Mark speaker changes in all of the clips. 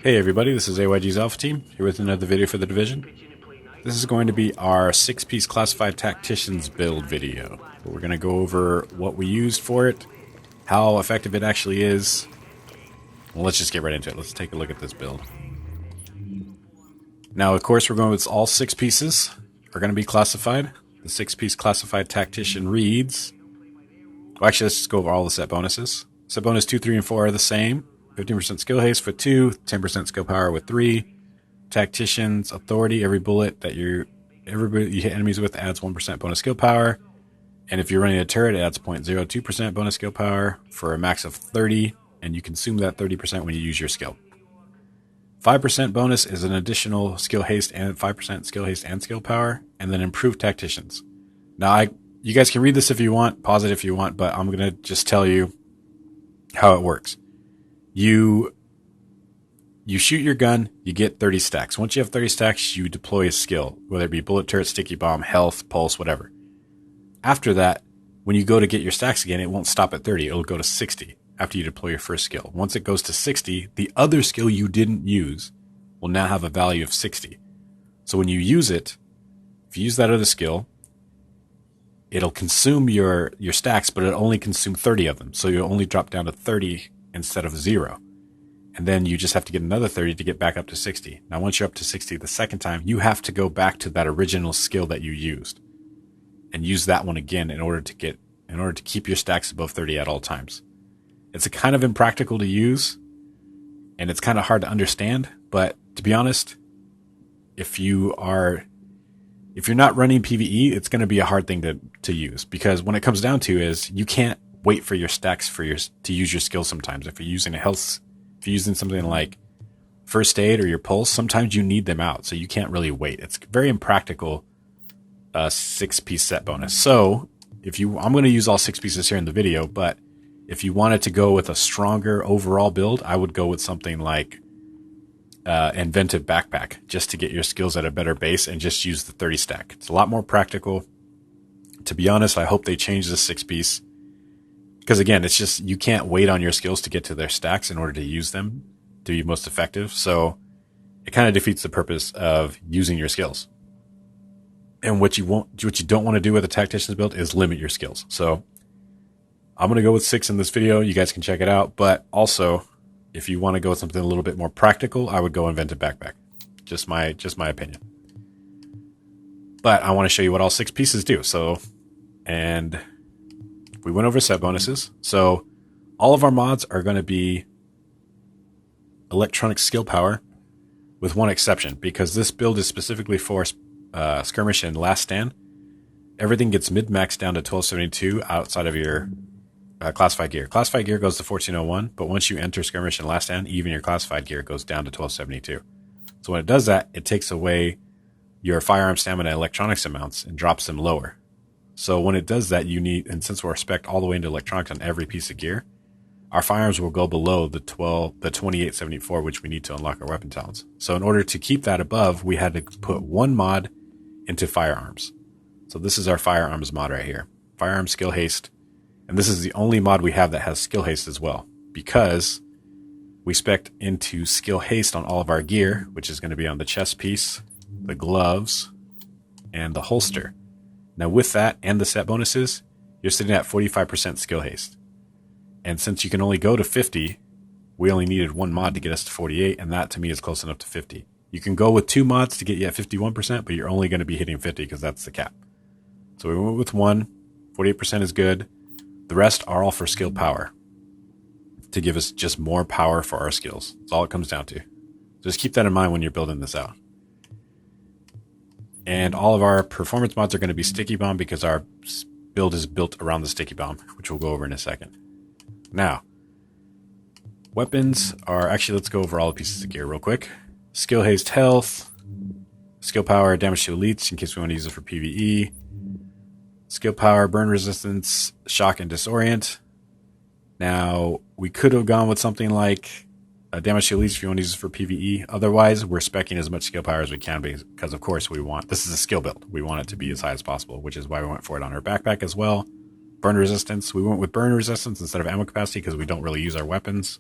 Speaker 1: Hey everybody, this is AYG's Alpha Team, here with another video for the Division. This is going to be our 6-piece classified tacticians build video. We're going to go over what we used for it, how effective it actually is. Well, let's just get right into it. Let's take a look at this build. Now, of course, we're going with all 6 pieces are going to be classified. The 6-piece classified tactician reads... Well, actually, let's just go over all the set bonuses. Set bonus 2, 3, and 4 are the same. 15% skill haste with 2, 10% skill power with 3. Tactician's authority, every bullet that you hit enemies with adds 1% bonus skill power. And if you're running a turret, it adds 0.02% bonus skill power for a max of 30, and you consume that 30% when you use your skill. 5% bonus is an additional skill haste and 5% skill haste and skill power, and then improved tacticians. Now, you guys can read this if you want, pause it if you want, but I'm going to just tell you how it works. You shoot your gun, you get 30 stacks. Once you have 30 stacks, you deploy a skill, whether it be bullet turret, sticky bomb, health, pulse, whatever. After that, when you go to get your stacks again, it won't stop at 30. It'll go to 60 after you deploy your first skill. Once it goes to 60, the other skill you didn't use will now have a value of 60. So when you use it, if you use that other skill, it'll consume your stacks, but it'll only consume 30 of them. So you'll only drop down to 30 instead of 0. And then you just have to get another 30 to get back up to 60. Now, once you're up to 60 the second time, you have to go back to that original skill that you used and use that one again in order to keep your stacks above 30 at all times. It's a kind of impractical to use, and it's kind of hard to understand. But to be honest, if you're not running PvE, it's going to be a hard thing to use, because when it comes down to is you can't wait for your stacks to use your skill sometimes. If you're using something like first aid or your pulse, sometimes you need them out, so you can't really wait. It's very impractical 6-piece set bonus. So I'm going to use all 6 pieces here in the video, but if you wanted to go with a stronger overall build, I would go with something like Inventive Backpack, just to get your skills at a better base and just use the 30 stack. It's a lot more practical. To be honest, I hope they change the 6-piece. Because again, it's just, you can't wait on your skills to get to their stacks in order to use them to be most effective. So it kind of defeats the purpose of using your skills. And what you don't want to do with a tactician's build is limit your skills. So I'm going to go with 6 in this video. You guys can check it out. But also, if you want to go with something a little bit more practical, I would go Inventive Backpack. Just my opinion. But I want to show you what all 6 pieces do. And we went over set bonuses. So all of our mods are going to be electronic skill power, with one exception, because this build is specifically for skirmish and last stand. Everything gets mid-max down to 1272 outside of your classified gear. Classified gear goes to 1401, but once you enter skirmish and last stand, even your classified gear goes down to 1272. So when it does that, it takes away your firearm stamina and electronics amounts and drops them lower. So when it does that, and since we're spec'd all the way into electronics on every piece of gear, our firearms will go below the 2874, which we need to unlock our weapon talents. So in order to keep that above, we had to put one mod into firearms. So this is our firearms mod right here. Firearm skill haste. And this is the only mod we have that has skill haste as well, because we spec'd into skill haste on all of our gear, which is going to be on the chest piece, the gloves, and the holster. Now with that and the set bonuses, you're sitting at 45% skill haste. And since you can only go to 50, we only needed one mod to get us to 48, and that to me is close enough to 50. You can go with 2 mods to get you at 51%, but you're only going to be hitting 50 because that's the cap. So we went with 1, 48% is good. The rest are all for skill power, to give us just more power for our skills. That's all it comes down to. Just keep that in mind when you're building this out. And all of our performance mods are going to be sticky bomb, because our build is built around the sticky bomb, which we'll go over in a second. Now, weapons are, actually, let's go over all the pieces of gear real quick. Skill haste health, skill power damage to elites in case we want to use it for PvE, skill power burn resistance, shock and disorient. Now, we could have gone with something like damage to elites if you want to use it for PvE. Otherwise, we're speccing as much skill power as we can, because of course this is a skill build. We want it to be as high as possible, which is why we went for it on our backpack as well. Burn resistance. We went with burn resistance instead of ammo capacity because we don't really use our weapons.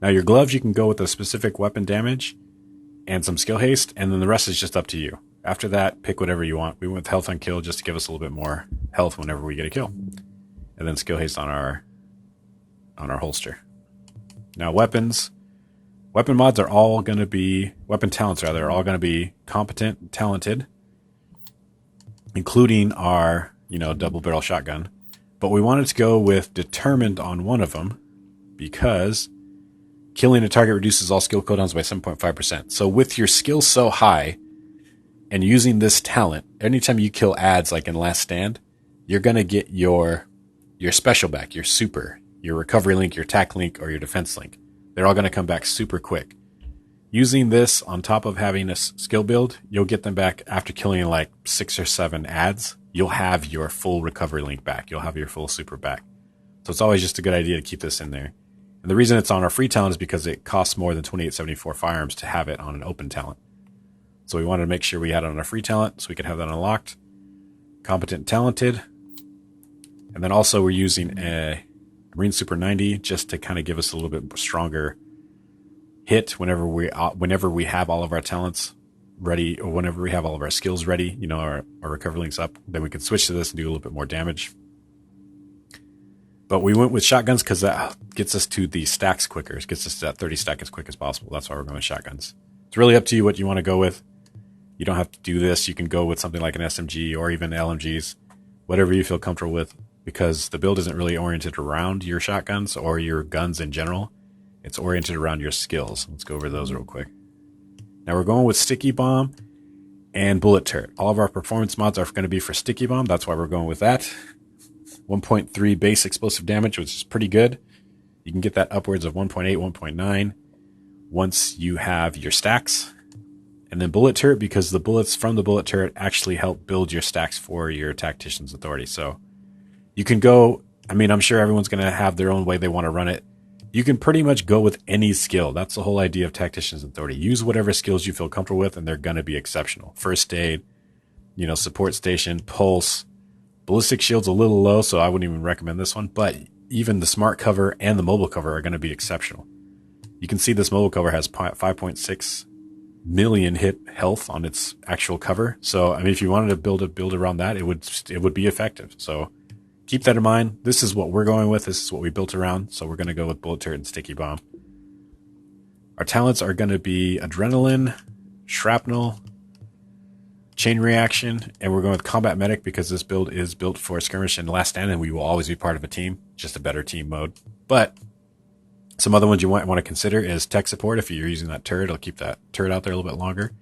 Speaker 1: Now your gloves, you can go with a specific weapon damage and some skill haste, and then the rest is just up to you. After that, pick whatever you want. We went with health on kill just to give us a little bit more health whenever we get a kill. And then skill haste on our holster. Now weapons. Weapon mods are all going to be, weapon talents rather, are all going to be competent and talented, including our, double barrel shotgun. But we wanted to go with determined on one of them because killing a target reduces all skill cooldowns by 7.5%. So with your skill so high and using this talent, anytime you kill ads like in Last Stand, you're going to get your special back, your super, your recovery link, your tac link, or your defense link. They're all going to come back super quick. Using this on top of having a skill build, you'll get them back after killing like 6 or 7 ads. You'll have your full recovery link back. You'll have your full super back. So it's always just a good idea to keep this in there. And the reason it's on our free talent is because it costs more than 2874 firearms to have it on an open talent. So we wanted to make sure we had it on our free talent so we could have that unlocked. Competent and talented. And then also we're using a Marine Super 90 just to kind of give us a little bit stronger hit whenever we have all of our talents ready, or whenever we have all of our skills ready, our recovery links up, then we can switch to this and do a little bit more damage. But we went with shotguns because that gets us to the stacks quicker. It gets us to that 30 stack as quick as possible. That's why we're going with shotguns. It's really up to you what you want to go with. You don't have to do this. You can go with something like an SMG or even LMGs, whatever you feel comfortable with, because the build isn't really oriented around your shotguns or your guns in general. It's oriented around your skills. Let's go over those real quick. Now we're going with Sticky Bomb and Bullet Turret. All of our performance mods are going to be for Sticky Bomb. That's why we're going with that. 1.3 base explosive damage, which is pretty good. You can get that upwards of 1.8, 1.9 once you have your stacks. And then Bullet Turret, because the bullets from the Bullet Turret actually help build your stacks for your Tactician's Authority. So you can go, I'm sure everyone's going to have their own way they want to run it. You can pretty much go with any skill. That's the whole idea of Tactician's Authority. Use whatever skills you feel comfortable with, and they're going to be exceptional. First aid, support station, pulse. Ballistic shield's a little low, so I wouldn't even recommend this one. But even the smart cover and the mobile cover are going to be exceptional. You can see this mobile cover has 5.6 million hit health on its actual cover. So, if you wanted to build around that, it would be effective. So keep that in mind. This is what we're going with. This is what we built around. So we're going to go with Bullet Turret and Sticky Bomb. Our talents are going to be Adrenaline, Shrapnel, Chain Reaction, and we're going with Combat Medic because this build is built for Skirmish and Last Stand, and we will always be part of a team. Just a better team mode. But some other ones you might want to consider is Tech Support. If you're using that turret, it'll keep that turret out there a little bit longer.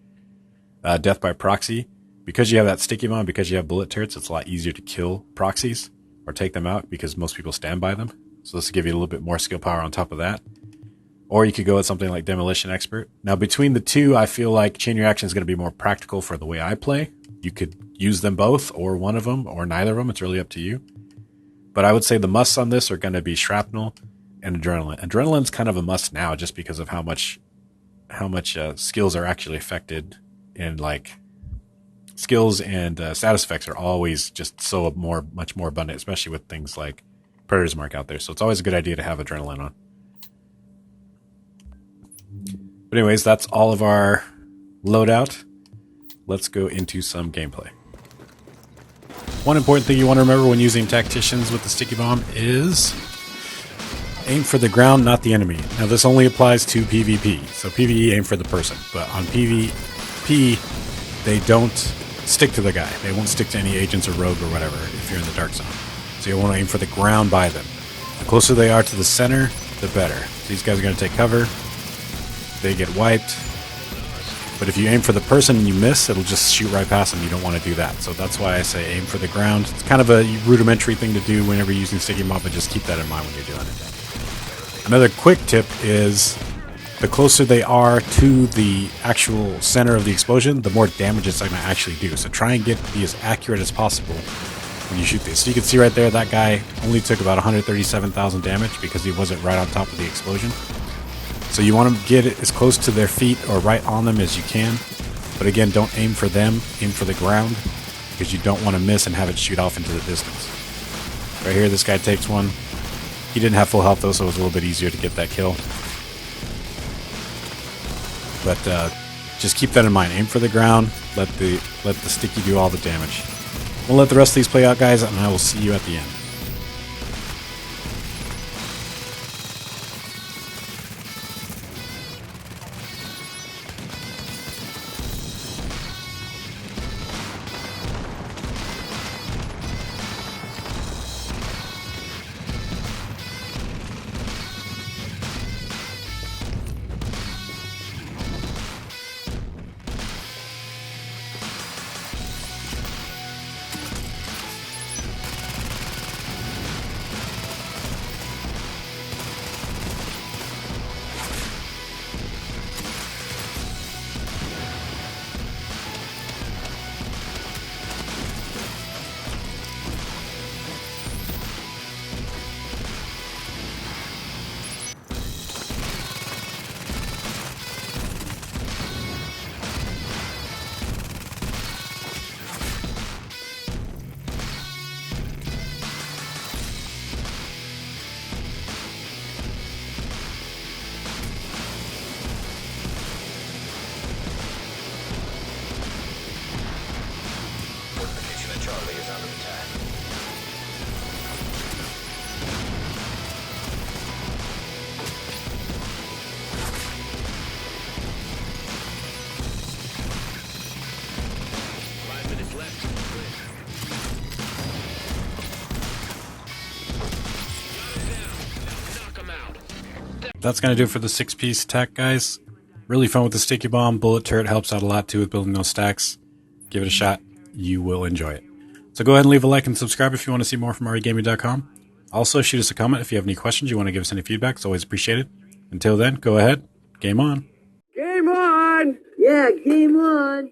Speaker 1: Death by Proxy. Because you have that Sticky Bomb, because you have bullet turrets, it's a lot easier to kill proxies or take them out because most people stand by them. So this will give you a little bit more skill power on top of that. Or you could go with something like Demolition Expert. Now, between the two, I feel like Chain Reaction is going to be more practical for the way I play. You could use them both, or one of them, or neither of them. It's really up to you. But I would say the musts on this are going to be Shrapnel and Adrenaline. Adrenaline's kind of a must now just because of how much skills are actually affected, and skills and status effects are always just so much more abundant, especially with things like Predator's Mark out there. So it's always a good idea to have Adrenaline on. But anyways, that's all of our loadout. Let's go into some gameplay. One important thing you want to remember when using Tacticians with the Sticky Bomb is aim for the ground, not the enemy. Now this only applies to PvP. So PvE, aim for the person. But on PvP, they don't stick to the guy. They won't stick to any agents or rogue or whatever if you're in the dark zone. So you want to aim for the ground by them. The closer they are to the center, the better. So these guys are going to take cover. They get wiped. But if you aim for the person and you miss, it'll just shoot right past them. You don't want to do that. So that's why I say aim for the ground. It's kind of a rudimentary thing to do whenever you're using Sticky Bomb, but just keep that in mind when you're doing it. Another quick tip is the closer they are to the actual center of the explosion, the more damage it's going to actually do. So try and be as accurate as possible when you shoot this. So you can see right there, that guy only took about 137,000 damage because he wasn't right on top of the explosion. So you want to get it as close to their feet or right on them as you can. But again, don't aim for them, aim for the ground, because you don't want to miss and have it shoot off into the distance. Right here, this guy takes one. He didn't have full health though, so it was a little bit easier to get that kill. But just keep that in mind. Aim for the ground. Let the sticky do all the damage. We'll let the rest of these play out, guys, and I will see you at the end.
Speaker 2: Charlie is under attack.
Speaker 1: That's going to do it for the 6-piece attack, guys. Really fun with the sticky bomb. Bullet turret helps out a lot too with building those stacks. Give it a shot. You will enjoy it. So go ahead and leave a like and subscribe if you want to see more from REgaming.com. Also, shoot us a comment if you have any questions, you want to give us any feedback. It's always appreciated. Until then, go ahead. Game on.
Speaker 3: Game on! Yeah, game on!